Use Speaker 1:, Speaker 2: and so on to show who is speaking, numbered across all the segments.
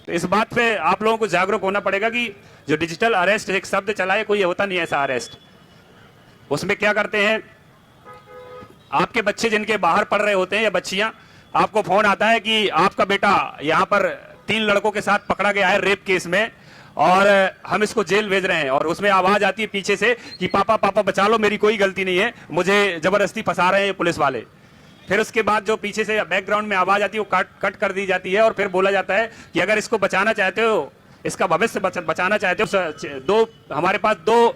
Speaker 1: तो इस बात पे आप लोगों को जागरूक होना पड़ेगा कि जो डिजिटल अरेस्ट एक शब्द चला है, कोई होता नहीं ऐसा अरेस्ट। उसमें क्या करते हैं, आपके बच्चे जिनके बाहर पढ़ रहे होते हैं या बच्चियां, आपको फोन आता है कि आपका बेटा यहाँ पर 3 लड़कों के साथ पकड़ा गया है रेप केस में और हम इसको जेल भेज रहे हैं। और उसमें आवाज आती है पीछे से कि पापा पापा बचा लो, मेरी कोई गलती नहीं है, मुझे जबरदस्ती फंसा रहे हैं पुलिस वाले। फिर उसके बाद जो पीछे से बैकग्राउंड में आवाज आती है वो कट कर दी जाती है और फिर बोला जाता है कि अगर इसको बचाना चाहते हो, इसका भविष्य बचाना चाहते हो, हमारे पास 2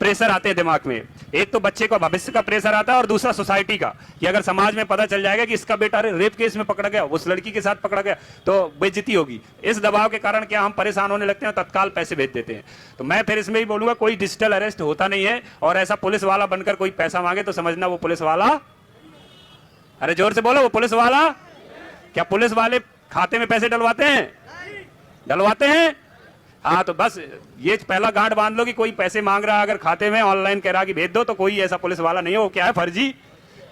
Speaker 1: प्रेशर आते हैं दिमाग में। एक तो बच्चे का भविष्य का प्रेशर आता है और दूसरा सोसाइटी का, कि अगर समाज में पता चल जाएगा कि इसका बेटा रेप केस में पकड़ा गया, उस लड़की के साथ पकड़ा गया, तो बेइज्जती होगी। इस दबाव के कारण क्या हम परेशान होने लगते हैं, तत्काल पैसे भेज देते हैं। तो मैं फिर इसमें ही बोलूंगा, कोई डिजिटल अरेस्ट होता नहीं है। और ऐसा पुलिस वाला बनकर कोई पैसा मांगे तो समझना वो पुलिस वाला, अरे जोर से बोलो, वो पुलिस वाला। क्या पुलिस वाले खाते में पैसे डलवाते हैं? डलवाते हैं। हाँ, तो बस ये पहला गांठ बांध लो कि कोई पैसे मांग रहा है अगर खाते में, ऑनलाइन कह रहा कि भेज दो, तो कोई ऐसा पुलिस वाला नहीं है, वो क्या है, फर्जी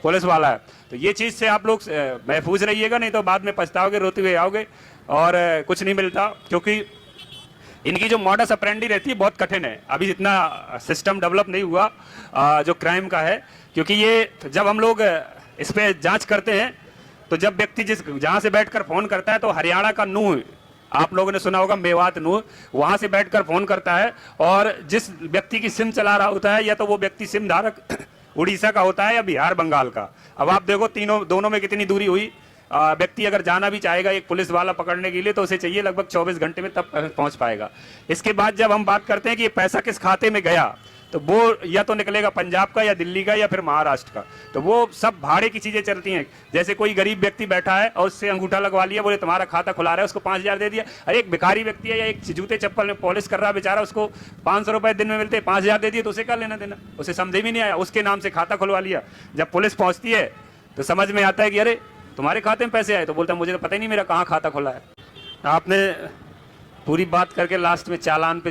Speaker 1: पुलिस वाला है। तो ये चीज से आप लोग महफूज रहिएगा, नहीं तो बाद में पछताओगे, रोते हुए आओगे और कुछ नहीं मिलता। क्योंकि इनकी जो मॉडस ऑपरेंडी रहती है बहुत कठिन है, अभी इतना सिस्टम डेवलप नहीं हुआ जो क्राइम का है। क्योंकि ये जब हम लोग इस पे जांच करते हैं तो जब व्यक्ति जहां से बैठकर फोन करता है, तो हरियाणा का नूह, आप लोगों ने सुना होगा मेवात नूह, वहां से बैठकर फोन करता है। और जिस व्यक्ति की सिम चला रहा होता है, या तो वो व्यक्ति सिम धारक उड़ीसा का होता है या बिहार बंगाल का। अब आप देखो दोनों में कितनी दूरी हुई। व्यक्ति अगर जाना भी चाहेगा एक पुलिस वाला पकड़ने के लिए, तो उसे चाहिए लगभग 24 घंटे में तब पहुंच पाएगा। इसके बाद जब हम बात करते हैं कि ये पैसा किस खाते में गया, तो वो या तो निकलेगा पंजाब का या दिल्ली का या फिर महाराष्ट्र का। तो वो सब भाड़े की चीजें चलती हैं। जैसे कोई गरीब व्यक्ति बैठा है और उससे अंगूठा लगवा लिया, बोले तुम्हारा खाता खुला रहा है, उसको 5,000 दे दिया। अरे एक भिखारी व्यक्ति है या एक जूते चप्पल में पॉलिश कर रहा है बेचारा, उसको 500 रुपए दिन में मिलते हैं, 5,000 दे दिए, तो उसे क्या लेना देना? उसे समझे भी नहीं आया, उसके नाम से खाता खुलवा लिया। जब पुलिस पहुंचती है तो समझ में आता है कि अरे तुम्हारे खाते में पैसे आए, तो बोलता मुझे तो पता ही नहीं मेरा कहाँ खाता खुला है। आपने पूरी बात करके लास्ट में चालान पे